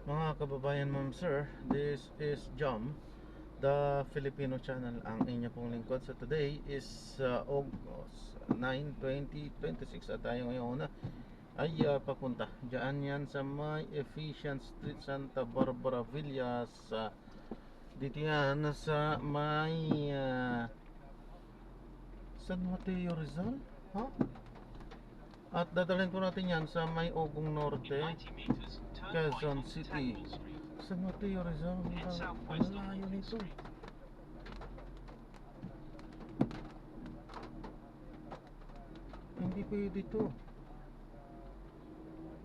Mga kababayan, ma'am, sir, this is Jom, the Filipino channel, ang inyo pong lingkod. So today is August 9, 2026 at tayo ngayon ay papunta diyan yan sa may Efficient Street, Santa Barbara Villas, dito yan sa may San Mateo Rizal, ha? At dadalhin po natin yan sa may Ogong Norte, Quezon City. San Mateo Rizal, ang layo nito. Hindi pwede to,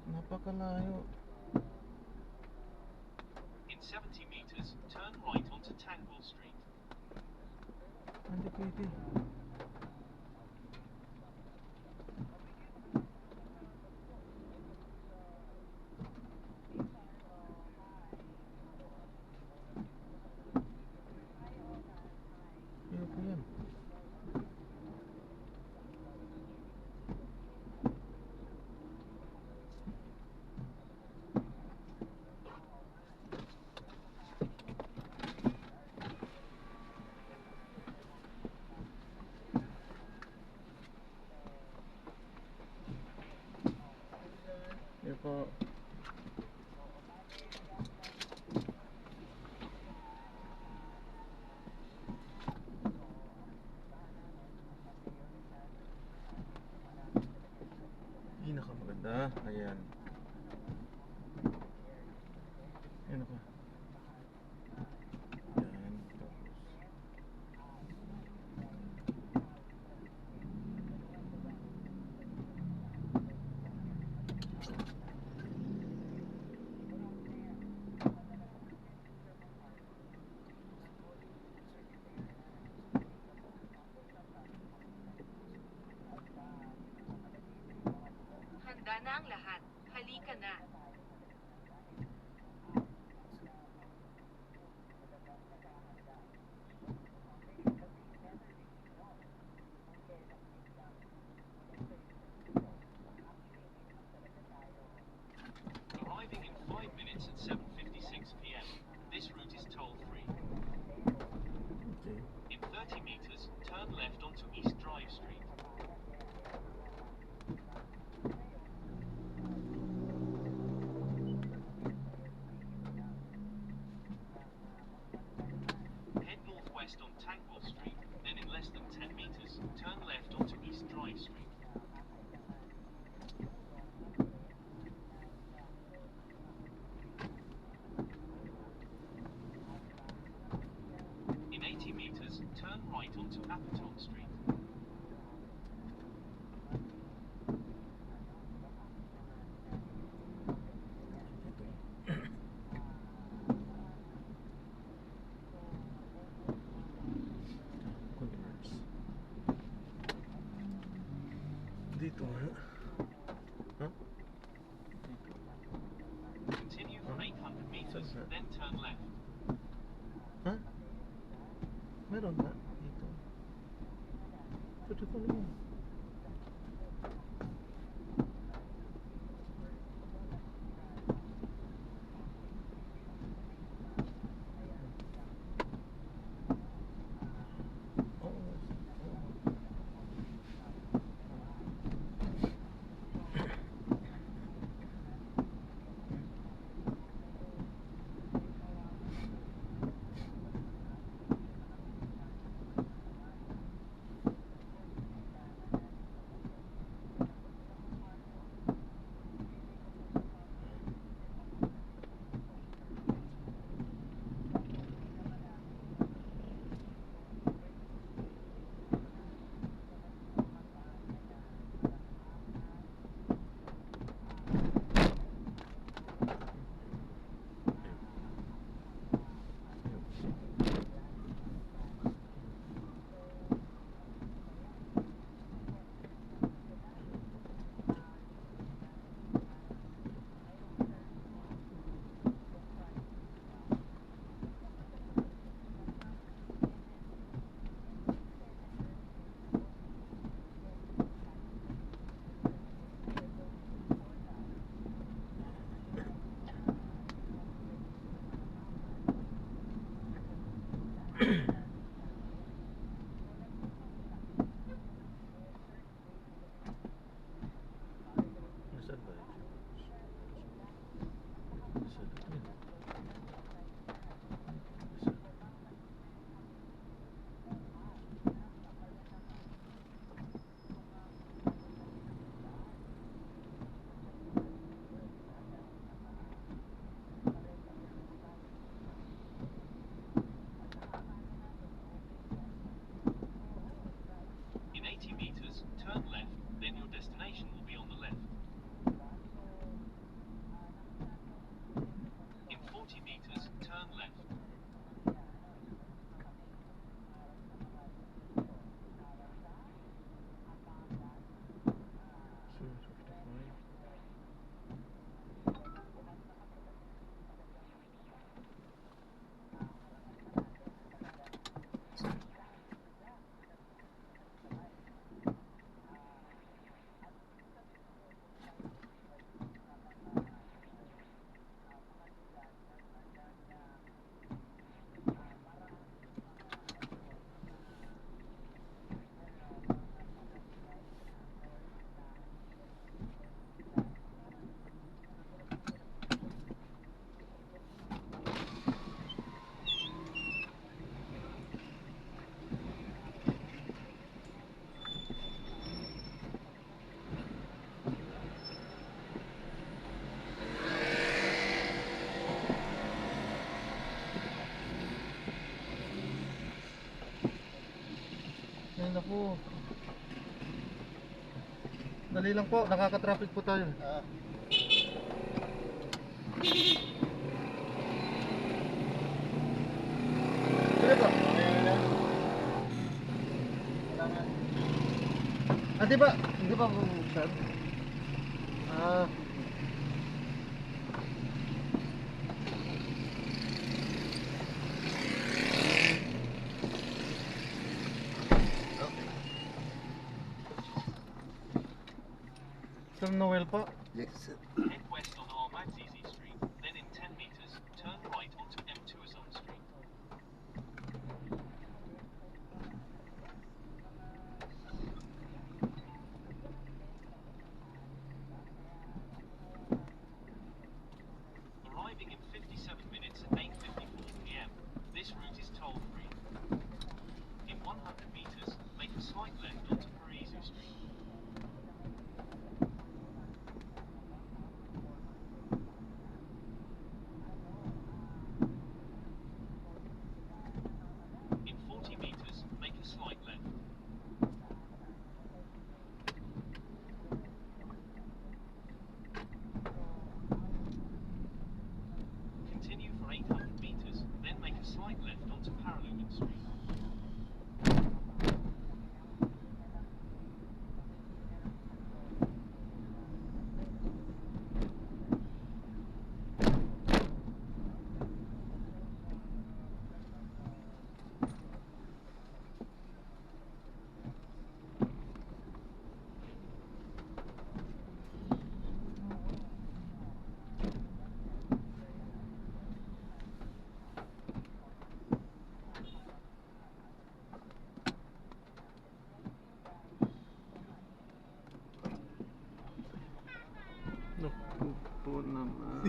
napakalayo. In 70 meters, turn right onto Tangle Street. Hindi pwede. Iyo po yan. Iyo po. Pinakamaganda. Ayan. Ayan ako. Ayan. Handa na ang lahat. Halika na. Arriving in 5 minutes at 7:56 p.m. This route is toll-free. Okay. In 30 meters, turn left onto East Drive Street. Head northwest on Tangle Street, then in less than 10 meters, turn left onto East Drive Street. In 80 meters, turn right onto Appleton Street. Converts. Dito nga. Ha? Continue for 800 meters, then turn left. Ha? Meron na dito. Pwede ko naman. Oo. Nasaan ba yun? Nasaan ba yun? Nasaan? In 80 meters, turn left, then your destination will be on the left. In 40 meters, turn left. So, 55. Ay naku. Dali lang po, nakaka-traffic po tayo. Sige po. Ah, di ba? Hindi ba bubuksan? Ah. Sir Noel po. Yes, sir. Head west on Armazizi Street, then in 10 meters, turn right onto M2azon Street. Arriving in 57 minutes at 8:54 p.m. This route is toll-free. In 100 meters, make a slight left onto Parizu Street. In 40 meters, make a slight left. Continue for 800 meters, then make a slight left onto Paralumen Street. Naku po naman.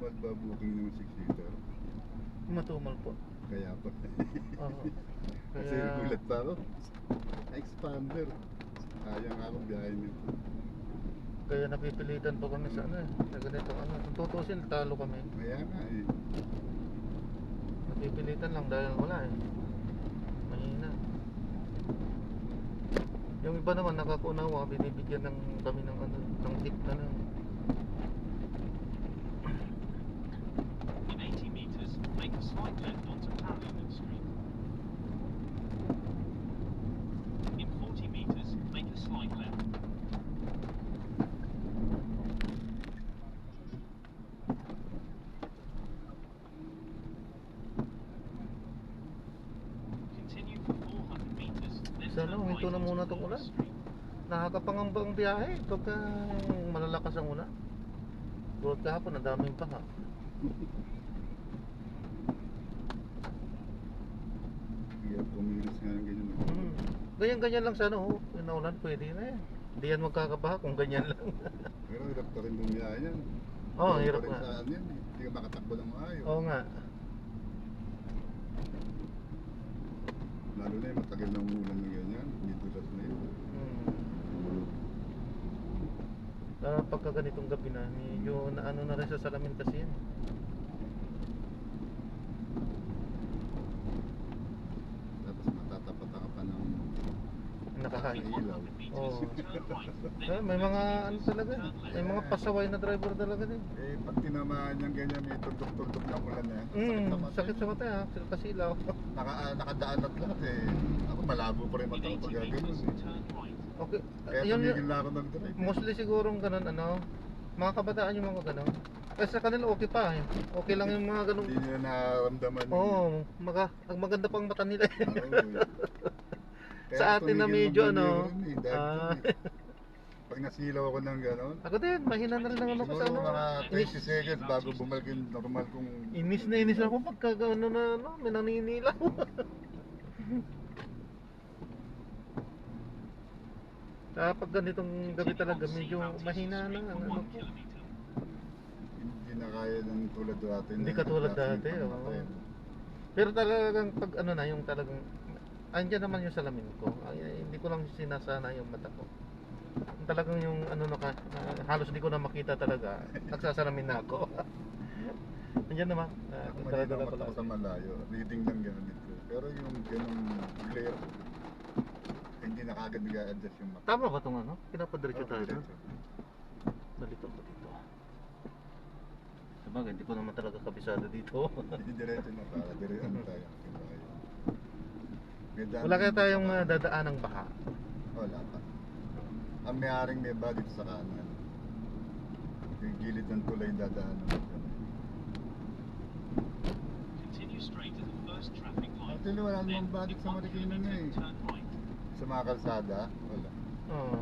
matumal ba booking ng 6-seater? Matumal po. Kaya pa. Oo. Kasi gulat pa ako. Expander. Sayang nga akong biyahe nito. Kaya napipilitan po kami sa ano eh. Sa ganito ano. Kung tutusin, talo kami. Kaya nga eh. Napipilitan lang dahil wala eh. Mahina. Yung iba naman nakakunawa, binibigyan ng kami ng ano, ng tip na lang. In 80 meters, make a slight left onto Parliament Street. In 40 meters, make a slight left. Continue for 400 meters, then Sana turn huminto right na muna onto tong Water ulan. Street. Nakakapangamba ang biyahe pagka malalakas ang ulan. Tulad kahapon, ang daming paha. Hirap kumilos nga ng ganyan. Ganyan-ganyan lang sana oh. Yung naulan pwede na eh. Hindi yan magkakabaha kung ganyan lang. Pero hirap pa rin bumiyahe yan. Oo, hirap pa rin nga. Saan yan eh. Hindi ka makatakbo ng maayos. Oo nga. Lalo na yung matagal na umulan ng ganyan. Hindi tulad na yun. Pagka ganitong gabi na, medyo naano na rin sa salamin kasi yan. Tapos matatapat ka pa ng Nakakain. In ilaw. 100 meters, Oo. turn right, then May mga 30 ano meters, talaga. turn left. May mga pasaway na driver talaga din. Eh, pag tinamaan niyang ganyan, may tuldok-tuldok na ulan na yan. Sakit sa mata ha. Kasilaw. Nakadaan at lahat eh. Ako malabo pa rin In mata ko 80 pag ganun meters, eh. turn right. Okay. Kaya Yun tumigil na ako mag-drive. mostly sigurong ganun ano. Mga kabataan yung mga ganun. Kasi sa kanila okay pa eh. Okay lang yung mga ganun. Hindi nila naramdaman. Oo, ang maganda pang mata nila eh. Oo, eh. Kaya Sa atin na tumigil medyo mag-drive ano, rin eh, dahil ah. dun eh. Pag nasilaw ako ng gano'n, Ako din, mahina na rin ang ano ko sa siguro ano. mga Inis, 20 seconds bago bumalik yung normal kong... inis ako pagka ano na ano, may naninilaw. Pag ganitong gabi talaga, medyo mahina na ang ano ko. Hindi na kaya ng tulad dati. Hindi na katulad klaseng dati, oo. pangmatay. Pero talagang pag ano na, yung talagang, andyan naman yung salamin ko. Ay, hindi ko lang sinasana yung mata ko. Talagang yung ano na halos di ko na makita talaga. Nagsasalamin na ako. Andyan naman. Ako Talaga malinaw pala. mata ko sa malayo. Reading lang gamit ko. Pero yung ganung glare, hindi na kagad nag-a-adjust yung mata. Tama ba itong ano? Pinapadiretso Oo, tayo. diretso. Dito ko dito. Sabagay, hindi ko naman talaga kabisado dito. Diretso na para diretso na tayo. May daan Wala kaya din tayong sa kanan. dadaan ng baha. Wala pa. Ang may-aring may ba dito sa kanan. Yung gilid ng tulay dadaan naman. Continue straight at the first traffic light. Actually, wala Then, namang badik in sa 1 Marikina na kilometer, eh. turn right. Sa mga kalsada, wala. Oo.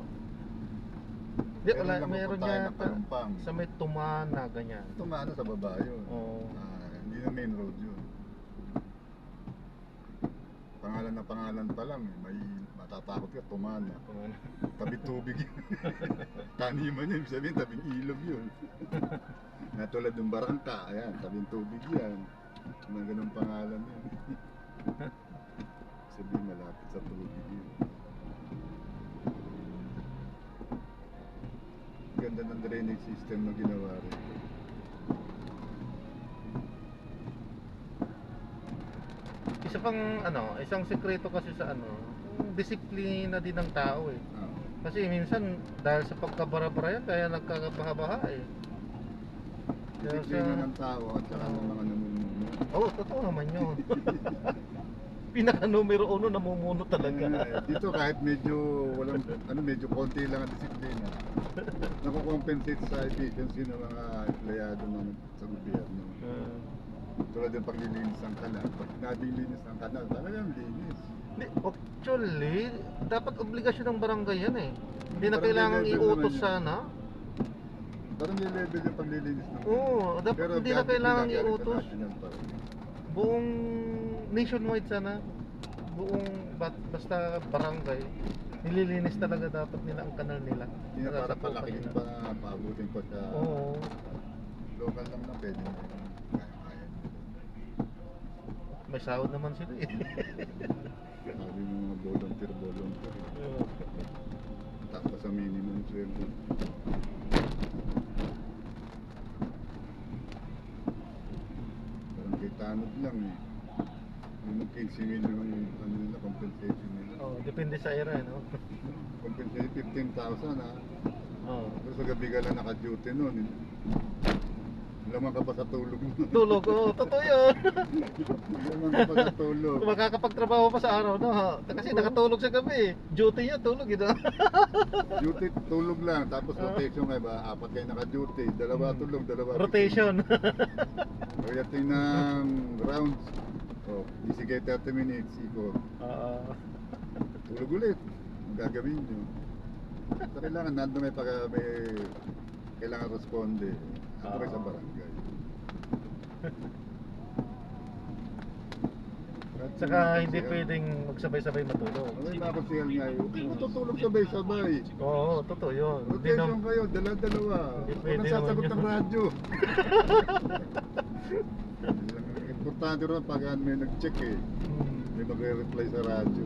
Di, Meron wala, lang meron pupuntahan ng yata Palumpang. sa may tumana, ganyan. Tumano sa baba yun. Oo. Hindi na main road yun. Pangalan pa lang eh. May matatakot ka, tumana. Tumana. Tabi tubig yun. Taniman yun, sabihin tabing ilog yun. Natulad ng barangka, ayan, tabing tubig yan. Mga ganun pangalan yun. Sabihin malapit sa tubig yun. Ganda ng drainage system na ginawa rin. Isa pang ano, isang sekreto kasi sa ano, yung disiplina din ng tao eh. Ah. Kasi minsan dahil sa pagkabara-bara yan, kaya nagkakabaha-baha eh. Kaya Disiplina ng tao at saka ng mga namumuno. Oo, totoo naman yun. Pinaka numero 1 namumuno talaga. Dito kahit medyo walang medyo konti lang ang disiplina. Nako-compensate sa efficiency ng mga empleyado naman sa gobyerno. Tulad ng paglilinis ng kanal. Pag nabilinis ng kanal, talagang linis. Actually, dapat obligasyon ng barangay yan eh. Hindi na Parang kailangan may level iutos naman yun. sana. Parang may level yung paglilinis ng kanal. Oo, dapat Pero hindi na dati kailangan pinangyari sa iutos. national park. Buong nationwide sana. Buong basta barangay. Nililinis talaga dapat nila ang kanal nila. Hindi na para Nasa palakihin nila. pa, paabutin pa sa Oo. local lang na pwede pwede na yun. Kaya-kaya nyo. May sahod naman sila eh. Sabi ng mga volunteer. Tapos sa minimum sweldo. Parang kay Tanod lang eh. Yung 15 million yung ano nila, compensation nila. Oh, depende sa era, no? Compensation 15,000 ha. Oh. Pero sa gabi ka lang naka-duty nun. Lamang ka pa sa tulog mo. Tulog, oh, totoo yun. Lamang ka pa sa tulog. Kung makakapagtrabaho pa sa araw, no? Kasi nakatulog sa gabi. Duty niya, tulog ito. Duty, tulog lang. Tapos rotation kayo ba? Apat kayo naka-duty. Dalawa tulog, dalawa Rotation. Pagdating ng rounds, oh, easy kayo 30 minutes, ikot. Tulog ulit. Ang gagawin nyo. So, kailangan nandun may kailangan responde. Ako kayo sa barangay. Saka hindi pwedeng magsabay-sabay matulog. Ay, nakasigal nga yun. Hindi mo tutulog sabay-sabay. Oo, totoo yun. Hindi Rotation kayo, dala-dalawa. Hindi Huwag pwede kang sasagot naman ng yun. radyo. Importante rin pag may nag-check eh. May magre-reply sa radyo.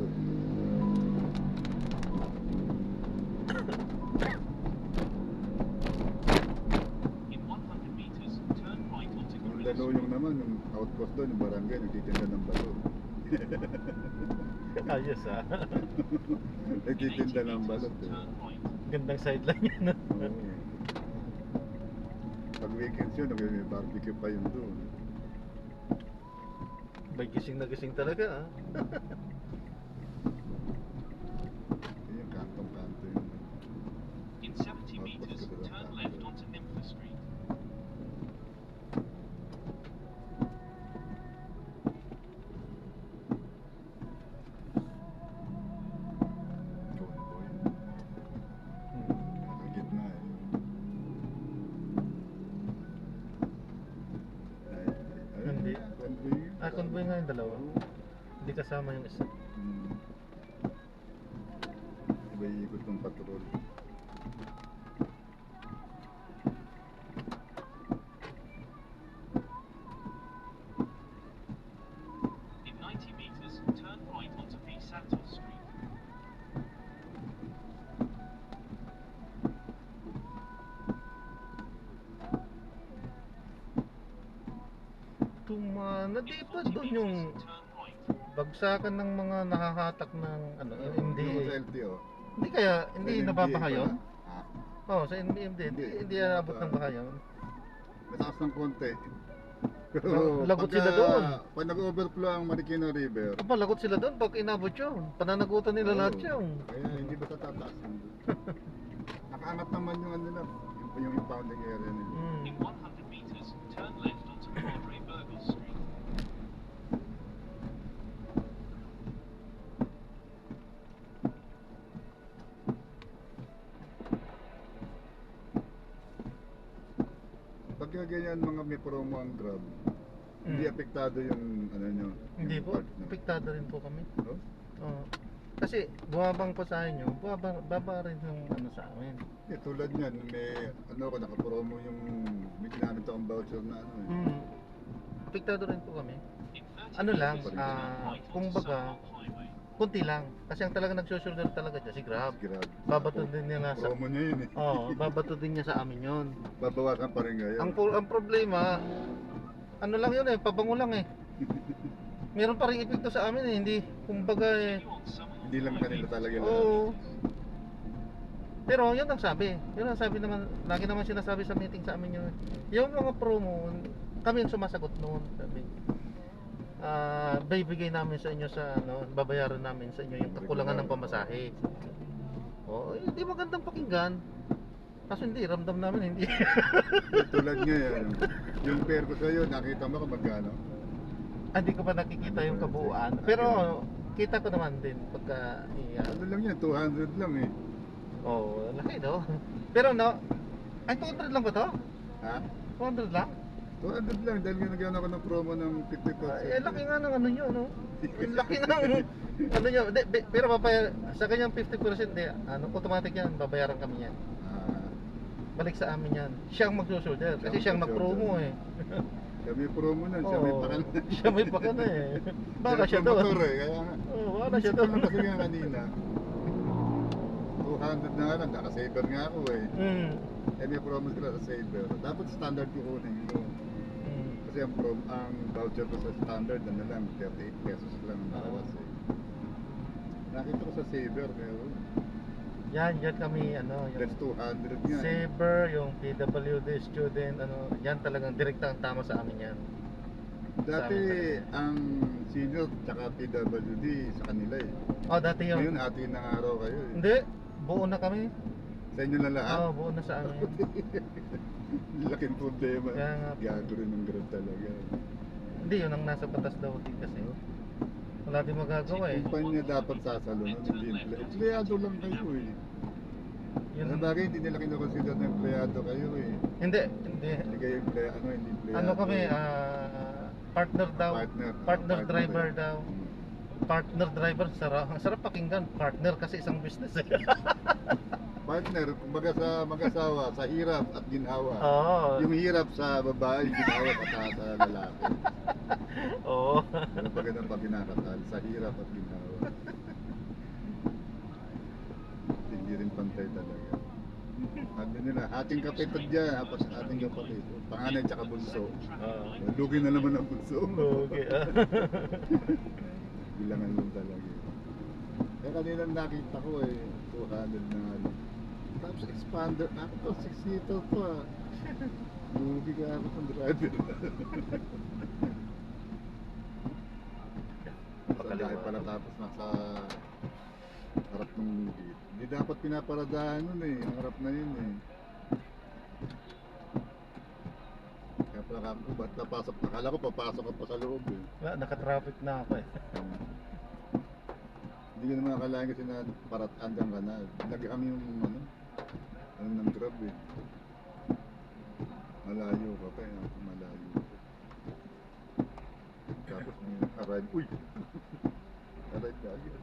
In 100 meters, turn right onto Yung Gorilla Daluyong naman, yung outpost doon, yung barangay, nagtitinda ng bato. Ayos ah. Nagtitinda ng balot eh. turn right. Gandang sideline yan. No? Oo. Pag weekends yun, may barbecue pa yun doon. May gising na gising talaga ah. Yung kantong-kanto yun. In 70 meters, turn left onto Nympha Street. Convoy. Nasa gitna eh. Hindi. Convoy. Convoy nga yung dalawa. Hindi kasama yung isa. Iba iikot ng patrol. In 90 meters, turn right onto P. Santos Street. Tumana, di In pa 40 doon yung meters, turn right. bagsakan ng mga nakahatak ng ano, Yung sa MDA. LTO. Hindi kaya, hindi Sa nababaha NMDA yun? pala. Ah, Oo, sa MDA, hindi naabot ng baha yun. mataas ng konti. Lagot pagka- sila doon. Pag nag-overflow ang Marikina River, Aba, lagot sila doon pag inabot yun. Pananagutan nila oo, lahat yun. Kaya hindi ba tataas yun doon? Nakaangat naman yung ano nila, yung impounding area nila. In 100 meters, turn left onto Padre Burgos Street. Pagka ganyan mga may promo ang Grab, hindi apektado yung ano nyo? Hindi yung po, part nyo? apektado rin po kami. No? Oo. Kasi bumabang pa sa inyo, baba rin yung ano sa amin. Eh, tulad niyan, may ano ko nakapromo yung may ginamit akong voucher na ano eh. Apektado rin po kami. In 30 Ano lang, meters, turn right kung onto baga, Southwark Highway. kunti lang. Kasi ang talaga nagsusunod talaga dyan, si Grab. Grab. Babato din nila sa... Promo niya yun eh. Oo, babato din niya sa amin yun. Babawasan pa rin ngayon. Ang problema, ano lang yun eh, pabango lang eh. Meron pa rin epekto sa amin eh, hindi, kumbaga eh. Continue on Southwark Hindi lang Highway. kanila talaga lahat. Oo. Pero yun ang sabi. Yun ang sabi naman, lagi naman sinasabi sa meeting sa amin yun. Yung mga promo, kami yung sumasagot noon. Sabi, bibigay namin sa inyo sa ano, babayaran namin sa inyo yung kakulangan ng pamasahe. Oh, hindi magandang pakinggan. Kaso hindi, ramdam namin hindi. Tulad ngayon, yung pair ko sa'yo, nakita mo kung magkano? Hindi ko pa nakikita yung kabuuan. Pero kita ko naman din pagka Ano lang yan, 200 lang eh. oh, laki no. Pero no, ay 200 lang ba to? Ha? 200 lang? 200 lang dahil nga nagano ako ng promo ng 50%. Laki nga ng ano nyo, no? Laki ng ano nyo. Pero sa kanyang 50%, ano, automatic yan, babayaran kami yan. Ah, balik sa amin yan. Siya ang magsusolder kasi siyang nag-promo eh. Siya may promo na, siya may Oo, pakal. siya may pakana eh. Baka siya doon. promotor eh, kaya nga. Oo, baka siya doon. Kasi nga kanina, 200 na nga lang, naka-saver nga ako eh. Mm. Eh may promo sila sa saver. Dapat standard ko kunin ko. Mm. Kasi ang voucher ko sa standard, ano lang, 38 pesos lang ang nakawas eh. Nakita ko sa saver, meron. Yan kami ano, yung That's 200 nga. Saber, yung PWD student, ano, yan talagang direkta ang tama sa amin yan. Dati ang senior tsaka PWD sa kanila eh. Oh, dati yung Ngayon hati ng araw kayo eh. hindi, buo na kami. Sa inyo na lahat? Oo, buo na sa amin. Laking problema. Kaya nga. Gago rin ng Grab talaga. Hindi, yun ang nasa batas daw din kasi. Wala din magagawa eh. Kumpanya dapat sasalunan, hindi empleyado lang kayo eh. Yun, Sa bagay, hindi nila kinukonsider na empleyado kayo eh. hindi. Hindi kayo empleyado, hindi empleyado. Ano kami, partner daw. Partner driver eh. daw. Partner driver, ang sarap pakinggan. Partner kasi isang business eh. Partner, kumbaga sa mag-asawa, sa hirap at ginhawa. Oo. Yung hirap sa babae, ginhawa sa lalaki. Oo. Ano ba ganun pa pinakasal? Sa hirap at ginhawa. Hindi rin pantay talaga. Sabi nila, ating kapitid dyan, tapos ating kapatid. Panganay tsaka bunso. Lugi na naman ang bunso. Okay. Bilangan lang talaga. Kaya kanina nakita ko eh, 200 na ano. Tapos expander, ako to, 6 seater to ah. Lugi ka ako ng driver. Sandali pala tapos nasa harap ng gate. Hindi dapat pinaparadahan nun eh, ang harap na yun eh. Kaya pala kami ko, ba't napasok? Akala ko papasok ka pa sa loob eh. Naka-traffic na ako eh. Hindi ko naman akalain kasi na parat andang ka na. Nag-kami yung ano ng Grab eh. Malayo ka pa eh, malayo ka. Tapos may arrive, uy! Arrive ka agad.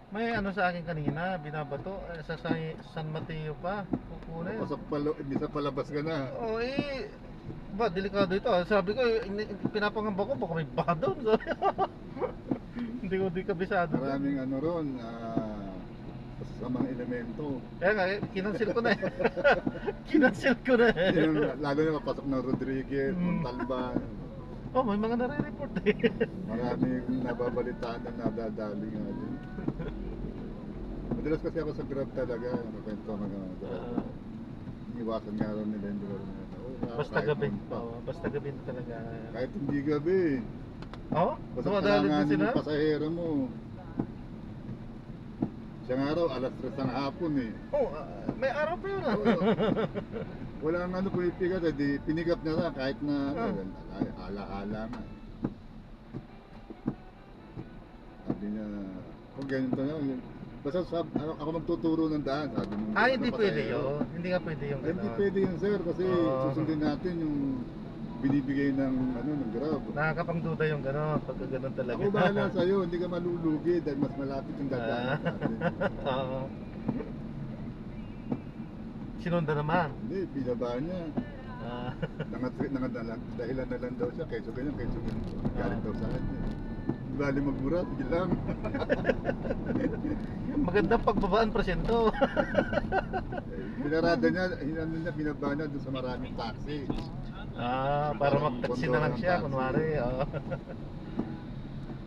May ano sa akin kanina, binabato, sa San Mateo pa, kukunin. Pasok pa, hindi sa palabas ka na. Oh eh, ba, delikado ito. Sabi ko, pinapangamba ko, baka may baka doon. Hindi ko di kabisado. Maraming ano ron, sa mga elemento. Kaya nga, kinancel ko na eh. Kinancel ko na eh. Yung, lalo na kapasok ng Rodriguez, Montalban. Oh, may mga nare-report eh. Maraming nababalitaan na nadadali nga din. Madalas kasi ako sa Grab talaga, nakwento mga Grab. Iwasan nga rin nila yung Grab na Basta gabi. Oh, basta gabi na talaga. kahit hindi gabi. Oh? Basta Dumadali din kailanganin sila? yung pasahero mo. Siyang araw, alas 3 ng hapon eh. Oh, may araw pa yun ah. Walang ano pumipigat, di pinigap na lang kahit na ala-ala nga. Sabi niya, kung ganito na, basta ako magtuturo ng daan, sabi nung Hindi pwede pasahero. yun. Hindi nga pwede yung Hindi gano'n. pwede yun sir, kasi Oo. susundin natin yung binibigay ng ng Grab. Nakakapangduda yung gano'n, pagka gano'n talaga. Ako bahala sa'yo, hindi ka malulugi dahil mas malapit yung dadaan natin. Oo. Sinunda naman. Hindi, binaba niya. Ah. Dahilan na lang daw siya, kaysa ganyan. Galing daw sa kanya. Bali magmura, sige lang. Magandang pagbabaan presento. Pinarada niya, binaba niya doon sa maraming taxi. Para mag-taxi na lang siya, kunwari. Oh.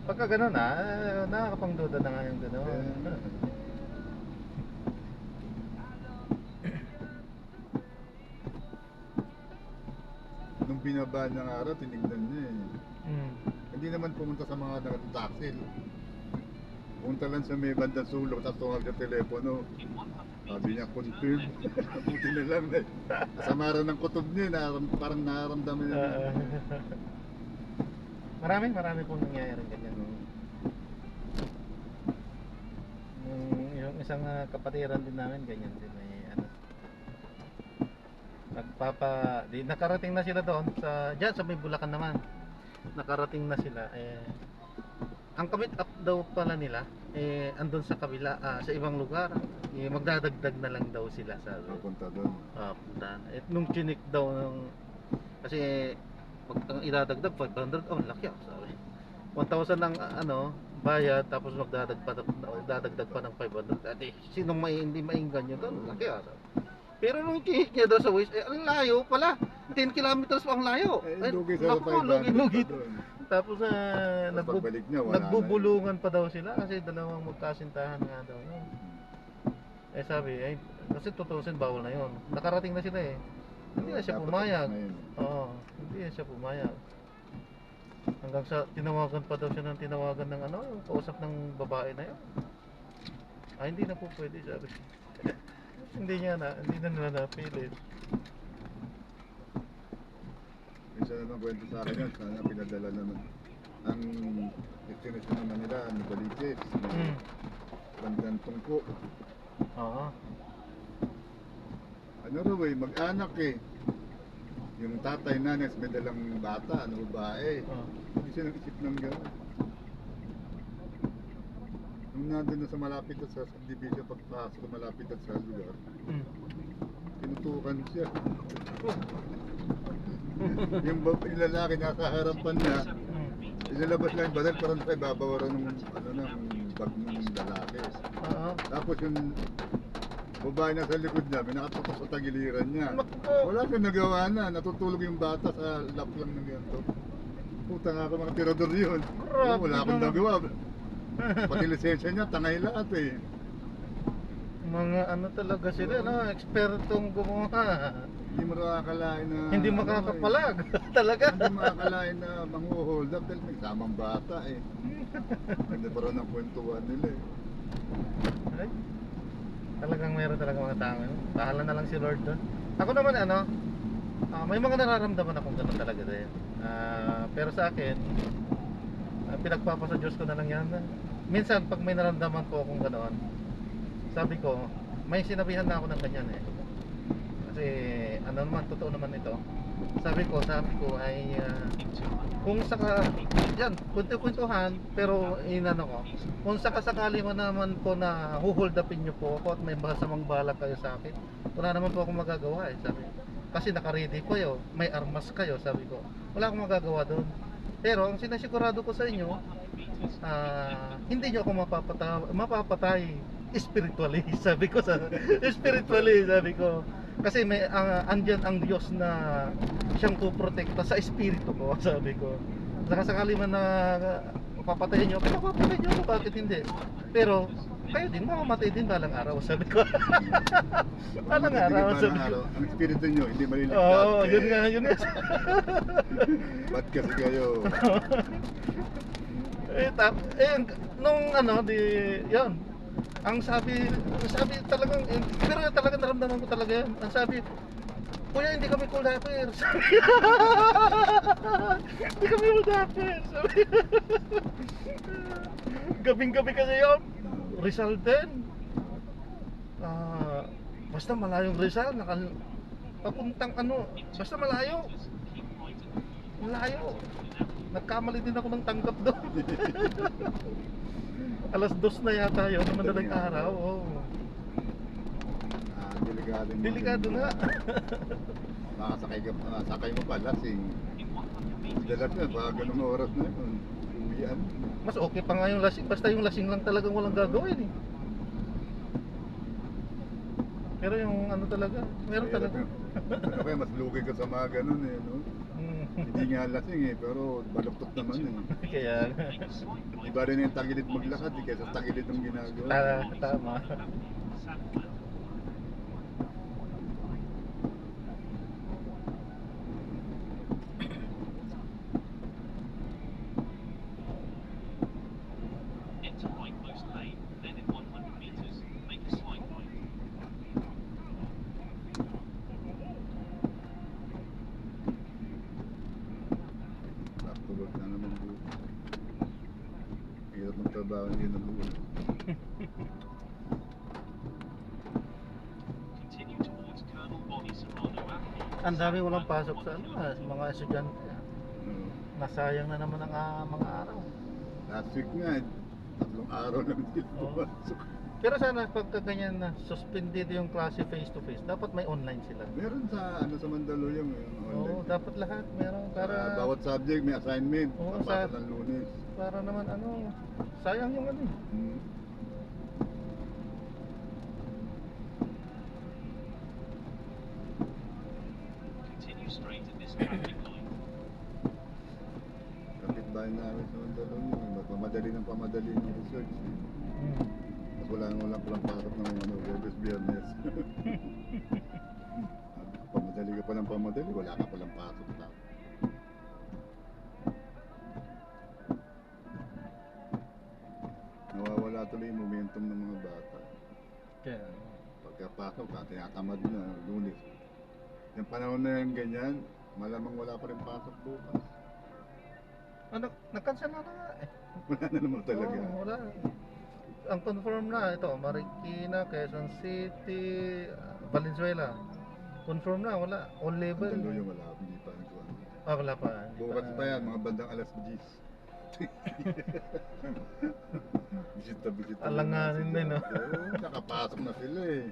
Pagka gano'n nakakapangduda na nga yung gano'n. Nung binaba niya nga araw, tinignan niya eh. Hindi naman pumunta sa mga taxi. Punta lang sa may bandang sulok, tapos tumawag sa telepono. Sabi niya, confirm. Buti na lang eh. Kasama rin ng kutob niya, parang nararamdaman niya. Marami pong nangyayari ganyan. Yung isang kapatiran din namin, ganyan din. Nakarating na sila doon diyan sa may Bulacan naman. Nakarating na sila ang commit up daw pala nila andun sa kabila sa ibang lugar. magdadagdag na lang daw sila sabi. Papunta doon. Punta. Nung chinik daw ng kasi pag ang idadagdag 500, oh laki sabi. 1,000 ang bayad tapos magdadagdag pa ng 500. Ate, sinong hindi mainggan yun doon? Laki sabi. Pero nung chinik niya daw sa Waze, ang layo pala. 10 kilometers pa ang layo. Lugi sa Naku, lugi. doon. Tapos Tapos pagbalik niya, wala na nagbubulungan pa daw sila kasi dalawang magkasintahan nga daw yun. Sabi, kasi 2,000 bawal na yun. Nakarating na sila eh. Hindi na siya Dapat pumayag. na yun. Oo, hindi na siya pumayag. Hanggang sa tinawagan pa daw siya ng tinawagan ng yung kausap ng babae na yun. Hindi na po pwede sabi. hindi na nila napilit. Minsan naman kwento sa akin yan, sana pinadala naman. Ang destination naman nila, Nogaliches, bandang Tungko. Oo. Ano raw mag-anak eh. Yung tatay nanes may dalang bata, babae. Hindi siya nag-isip ng gano'n. Nung nandun na sa malapit at sa subdivision, pagpasok na malapit at sa lugar, tinutukan siya. yung lalaki nasa harapan niya, ilalabas lang yung badal parang sa ibabawaran ng bag ng lalaki. Tapos yung babae na sa likod niya, may nakatutok sa tagiliran niya. Wala siyang nagawa na, natutulog yung bata sa lap lang ng ganito. Puta nga ako, mga tirador yun. Wala akong nagawa. Pati lisensya niya, tangay lahat eh. Mga talaga sila, ekspertong gumawa. Hindi mo makakalain na... Hindi makakapalag, talaga. Hindi makakalain na mang-hold up dahil may samang bata eh. Hindi pa rin ang kwentuhan nila eh. Ay, talagang meron talaga mga tao. Bahala na lang si Lord doon. Ako naman may mga nararamdaman akong gano'n talaga din. Pero sa akin, pinagpapasa Diyos ko na lang yan. Minsan pag may nararamdaman ko akong gano'n, sabi ko, may sinabihan na ako ng ganyan eh. Kasi naman, totoo naman ito. Sabi ko ay kung yan, kwento-kwentuhan, pero ko, kung sakasakali man naman po na hu-hold upin nyo po ako at may masamang balak kayo sa akin, wala naman po akong magagawa eh, sabi. Kasi naka-ready po kayo, may armas kayo, sabi ko. Wala akong magagawa doon. Pero ang sinasigurado ko sa inyo, hindi nyo ako mapapatay spiritually, sabi ko spiritually, sabi ko. Kasi may andyan ang Diyos na siyang puprotekta sa espiritu ko, sabi ko. Sakasakali man na papatayin nyo, papatayin nyo ako, bakit hindi? Pero kayo din, mamamatay din balang araw, sabi ko. Balang araw, sabi ko. Ang espiritu nyo, hindi maliligtas. Oo, yun nga. Ba't kasi kayo? Nung yun. Ang sabi talagang, pero talagang naramdaman ko talaga yan. Ang sabi, kuya, hindi kami kulapir. Hindi kami kulapir. Sabi. Gabing-gabi kasi yun. Rizal din. Basta malayong Rizal. Papuntang basta malayo. Malayo. Nagkamali din ako ng tanggap doon. Alas 2 na yata yun, madaling araw. Delikado nga. Sakay mo pa, lasing. Dalat na, baka ganung oras na yun. Uwian. Mas okay pa nga yung lasing, basta yung lasing lang talagang walang gagawin eh. Pero yung talaga, meron talaga. Kaya mas lugi ka sa mga ganun eh, no? Hindi nga lasing eh, pero baluktot naman eh. Kaya Iba rin yung tagilid maglakad eh, kaysa tagilid ng ginagawa. tama. Enter right close lane, then in 100 meters, make a slight right. Tulog na naman buo. Hirap magtrabaho hindi na buo. Continue towards Colonel Bonnie Serrano Avenue. Ang dami walang pasok sa mga estudyante. Nasayang na naman ang mga araw. Last week nga, 3 araw na hindi pumasok. Pero sana pagka ganyan na suspended yung klase face to face, dapat may online sila. Meron sa ano sa Mandaluyong yung online. Oo, dapat lahat meron para Bawat subject may assignment. Oo, Papasa sa- ng Lunes. para naman ano, sayang yung ano. Hmm. Continue straight at this traffic light. Kapitbahay namin sa Mandaluyong. Pamadali ng pamadali ng research. Eh. Tapos wala palang pasok ng ano, Webes Biyernes. Pamadali ka palang pamadali, wala ka palang pasok na. Nawawala tuloy yung momentum ng mga bata. Kaya, Pagkapasok, tinatamad na, Lunes. Yung panahon na yan ganyan, malamang wala pa rin pasok bukas. ano, nag-cancel na nga eh. Wala na naman talaga. Oo, wala. Ang confirm na ito, Marikina, Quezon City, Valenzuela. Confirm na, wala. All level. Mandaluyong wala, hindi pa nagkuhan. Ah, wala pa. Hindi Bukas pa yan, mga bandang alas 10. Bisita-bisita. Alanganin din, no? Oo, nakapasok na sila eh.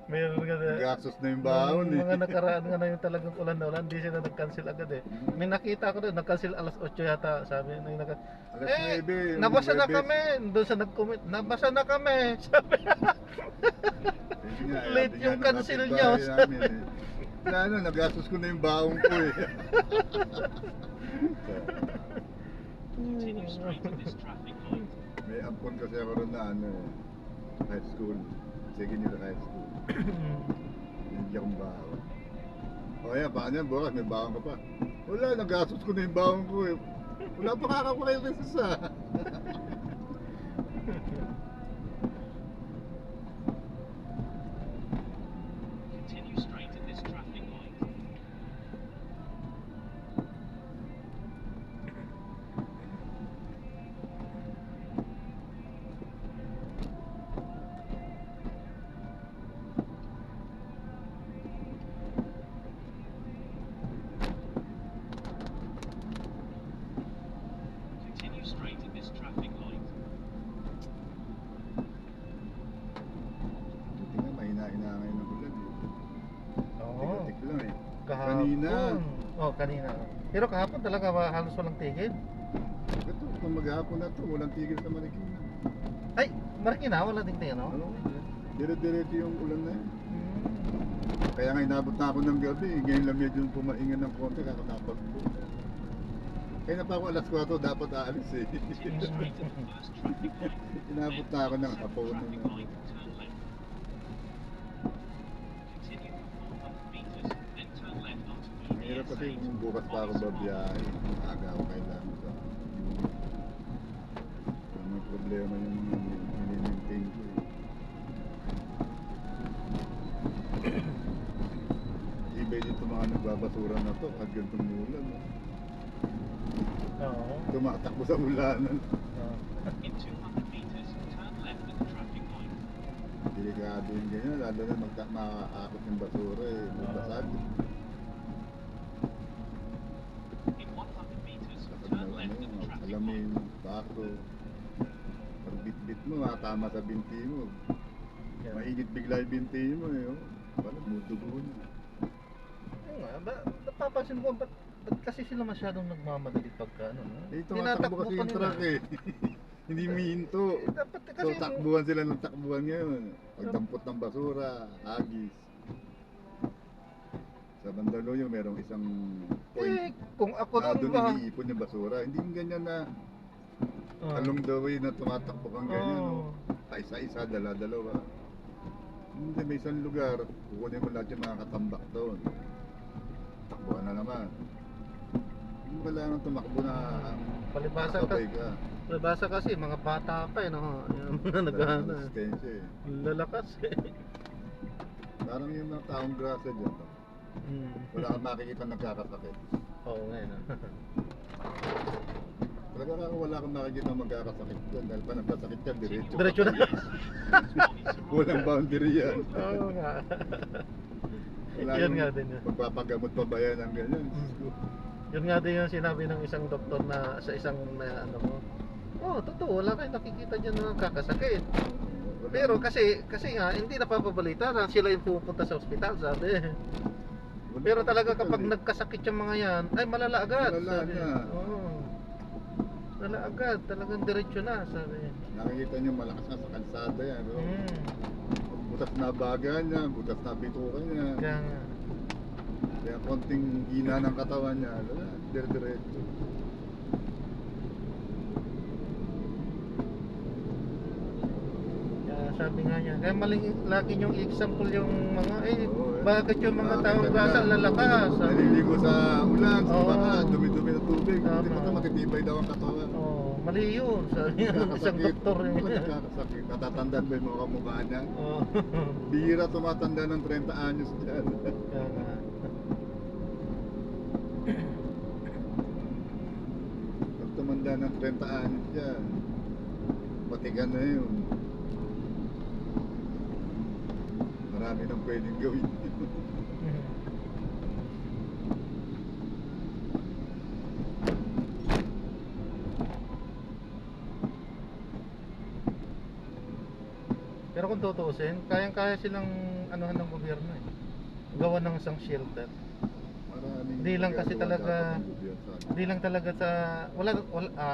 Meron ka na. Gastos na yung baon eh. Mga nakaraan nga na yung talagang ulan na ulan, hindi sila nag-cancel agad eh. May nakita ko doon, nag-cancel alas 8 yata, sabi nung Alas eh, 9, nabasa na Webes. kami. Doon sa nag-comment, nabasa na kami. Sabi, Yun nga, late sabi yung nga ng cancel kapitbahay nyo. namin eh. Wala na, nagastos ko na yung baon ko eh. Continue straight at this traffic light. May ampon kasi ako ron na ano, high school. Second year high school. Hindi akong baon. O yan, paano yan bukas? May baon ka pa. Wala, nagastos ko na yung baon ko eh. Wala pa kakakuha yung isa. Continue straight at this traffic light. Continue straight at this traffic light. Buti nga, mahina-hina ngayon ng ulan eh. Oo, Tik lang eh. kahapon. Kanina. Oh, kanina. Pero kahapon talaga halos walang tigil. Ito, kung maghapon na to, walang tigil sa Marikina. Ay, Marikina, wala ding tingin, no? Ano? Dire-diretso yung ulan na yun. Hmm. Kaya nga inabot na ako ng gabi. Ngayon lang medyo pumaingan ng konti kakatapag po. Kaya na pa ako alas 4, dapat aalis eh. Continue straight at the first traffic light. Inabot na ako ng hapon. Traffic light, turn left. Continue for 400 meters, then turn left onto Mahirap EDS kasi 8. kung bukas pa ako babiyahe. Aga ako kailangan sa... Kung may problema yung mga mini-maintain ko eh. Ibay dito mga nagbabasura na to kahit ganitong ulan. No? Oo. Tumatakbo sa ulanan. Oo. In 200 meters, turn left at the traffic light. Delikado yung ganyan, lalo na makakakot yung basura eh. Magbasag. In 100 meters, Kapag turn na, left at the ano, traffic alamin, light. bako. Pag bit-bit mo, tama sa binti mo. Yan. Mainit bigla yung binti mo eh. Oh. Parang mudugo na. Oo nga, napapansin ko, ba't kasi sila masyadong nagmamadali pagka ano, no? Eh, tumatakbo kasi yung truck eh. Hindi mihinto. Dapat So kasi, takbuhan sila ng takbuhan ngayon. Pagdampot ng basura, hagis. Sa Mandaluyong merong isang eh, point kung ako na doon doon ba, iniipon yung basura. Hindi yung ganyan na Ah. along the way na tumatakbo kang ganyan. Oo. No? Paisa-isa, dala-dalawa. Hindi, may isang lugar, kukunin mo lahat yung mga katambak doon. Takbuhan na naman. Hindi mo kailangan tumakbo na palibasa ka, kakabay ka. palibasa kasi, mga bata pa eh, no? Yung mga naghahanap. Resistensya eh. Lalakas eh. Parang yung mga taong grasa dyan. No? Wala kang makikita nagkakasakit. Oo nga yun. Talaga wala kang makikita magkakasakit dyan. Dahil pa nagkasakit yan, diretso. Diretso na. Walang boundary yan. Oo nga. Wala Yun yung nga din yun. Magpapagamot pa ba yan ang ganyan? Yun nga din yung sinabi ng isang doktor na sa isang na ano mo. Oh, totoo, wala kayong nakikita dyan na kakasakit. Pero kasi nga hindi napapabalita na sila yung pupunta sa ospital, sabi. Pero talaga kapag nagkasakit yung mga yan, ay malala agad. Malala sabi. na. Oo. Malala agad, talagang diretso na, sabi. Nakikita niyo malakas na sa kalsada yan. No? Mm. Butas na baga niya, butas na bituka niya. Kaya nga. Kaya konting hina ng katawan niya, wala, dire-diretso. Kaya sabi nga niya, kaya maling lagi yung example yung mga, Oo, bakit yung mga nakakita taong nila, grasa lalakas? Sabi. Naliligo sa ulan, sa Oo. baka, dumi-dumi ng tubig. Hindi Tama. pa matitibay daw ang katawan. Oh, mali yun, sabi niya ng isang doktor. Nakakasakit. Natatandaan ba yung mga kamukha niya? Oh. Bihira tumatanda ng 30 anyos dyan. Kaya nga. Pag tumanda ng 30 anyos dyan, patigan na yun. Marami nang pwedeng gawin. Pero kung tutuusin, kayang-kaya silang anuhan ng gobyerno eh. Gawa ng isang shelter. Maraming Hindi lang kasi magagawa talaga- dapat ng gobyerno. Hindi lang talaga sa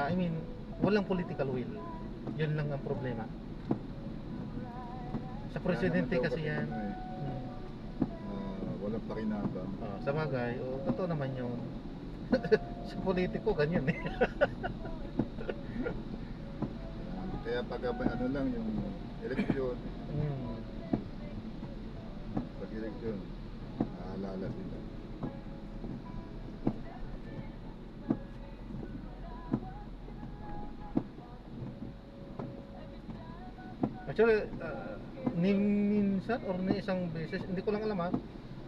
I mean, walang political will. Yun lang ang problema. Sa presidente Kaya naman daw kasi yan. ano eh, walang pakinabang. Sa bagay, totoo naman yun. Sa politiko, ganyan eh. Kaya pag ano lang yung eleksyon, Mm. pag eleksyon, naalala sila. Actually, minsan or ni isang beses, hindi ko lang alam ha.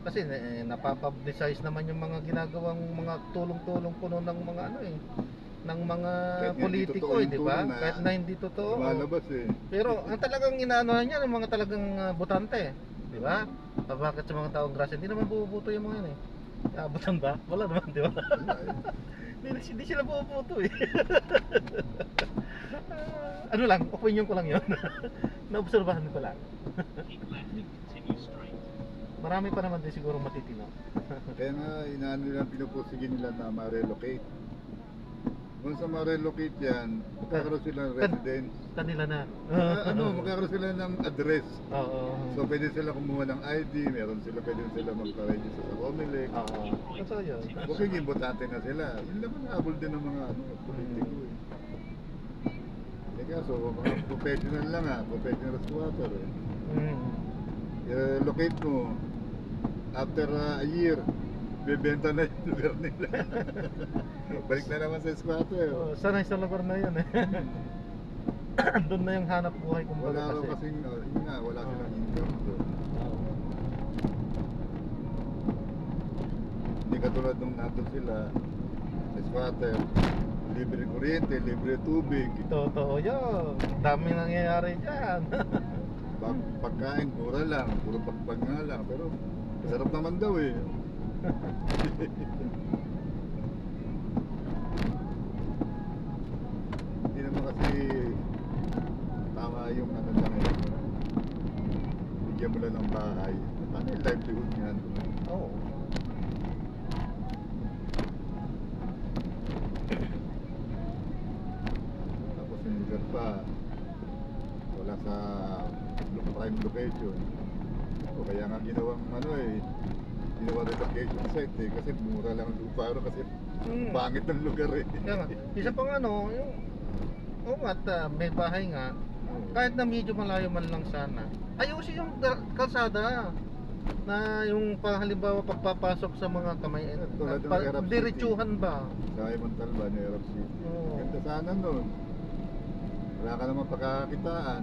Kasi napapublicize naman yung mga ginagawang mga tulong-tulong puno ng mga ano eh, ng mga Kahit hindi politiko totoo eh, yung di ba? tulong na Kahit na hindi totoo. Lumalabas eh. Pero ang talagang inaanohan niya ng mga talagang botante, di ba? Bakit sa mga taong grasya, hindi naman bubuto yung mga yan eh. Abutan ba? Wala naman, di ba? Wala eh. Hindi sila bubuto eh. Ano lang, opinion ko lang yun. Naobserbahan ko lang. Keep left and continue straight. Marami pa naman din siguro matitino. Kaya nga, inaano nila, pinupusige nila na ma-relocate. Kung sa ma-relocate yan, magkakaroon sila ng residence. Kanila na. Magkakaroon sila ng address. Oo. So pwede sila kumuha ng ID, pwede sila magpa-register sa Comelec. Oo. Totoo yun. Kung magiging botante na sila, yun naman habol din ng mga politiko eh. Teka, so mga professional lang professional squatter eh. Mm. I-relocate mo, after a year, bebenta na yung lugar nila. Balik na naman sa squatter. Sanay sa lugar na yun eh. Doon na yung hanap buhay Wala kumbaga raw kasi. kasing, yun nga, wala silang income doon. Hindi katulad nung nandun sila sa squatter, libre kuryente, libre tubig, Totoo yun. Dami nangyayari dyan. pagkain, mura lang, puro pagpag nga lang, pero masarap naman daw eh. Hindi naman kasi tama yung ano lang eh. Bigyan mo lang ng bahay. Paano yung livelihood niyan? Oo. Tapos yung lugar pa, wala sa prime location. O kaya nga ginawang ano eh, ginawa relocation site eh, kasi mura lang ang lupa ro kasi pangit ng lugar eh. Kaya nga, isa pang ano, yung may bahay nga, kahit na medyo malayo man lang sana, ayusin yung kalsada na yung halimbawa pagpapasok sa mga kamay, Tulad ng Arab City. diretsuhan ba? Sa Montalban, yung Arab City. Oo. Ganda sana nun. Wala ka naman pagkakakitaan.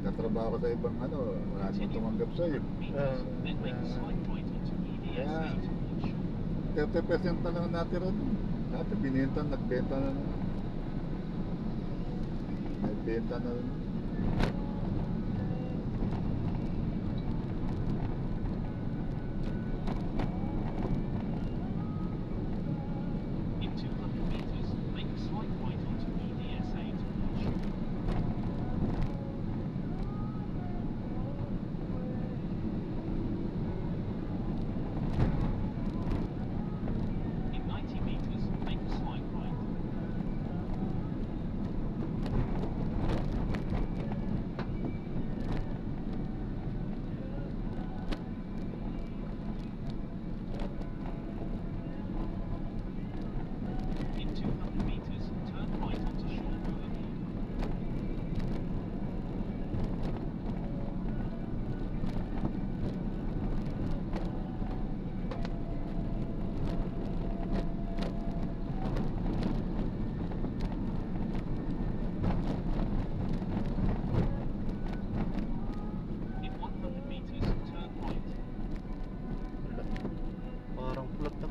Katrabaho ka sa ibang ano, wala naman tumanggap sa'yo. Meters, then make a slight right onto EDS 8 towards shore. 30% na lang ang natira dun. Dati binenta, nagbenta na naman. Nagbenta na rin. In 200 meters, make a slight right onto EDS 8 towards shore.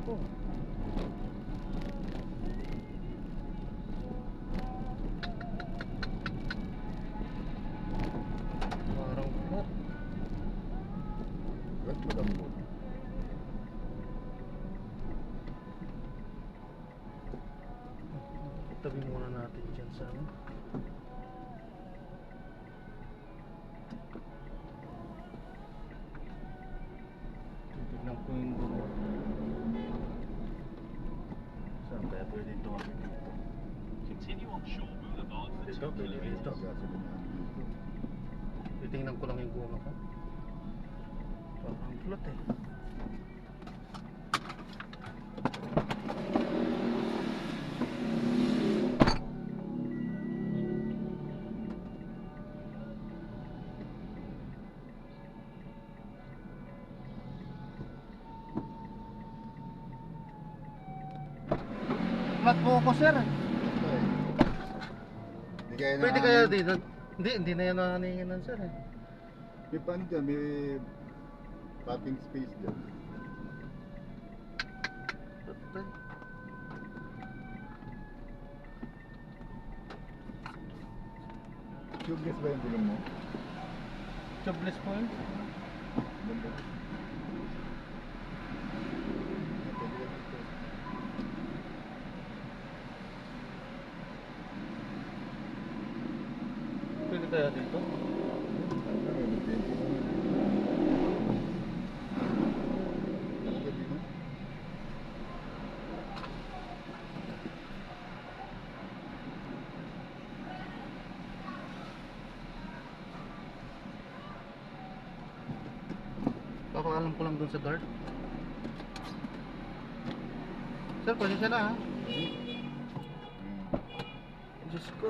ko. Parang flat. Ba't malambot? Tabi muna natin dyan sa ano. Titignan ko yung gulo. Saan kaya pwede tumawid dito? Continue on Shaw Boulevard for Dito, 2 pwede kilometers. dito. Gasolinahan dito. Titingnan ko lang yung guma ko. Parang flat eh. Flat po ako, sir. Ay. Hindi kaya na Pwede kaya dito? Hindi na yan nakaninginan, sir eh. May paano dyan? May parking space dyan. Tubeless ba yung gulong mo? Tubeless po yun. Ganda. Pwede ka dito. Pwede kaya dito? Ano, may tempo. Talaga dito? Papaalam ko lang dun sa guard. Sir, pwede siya na ha. Hmm. Diyos ko.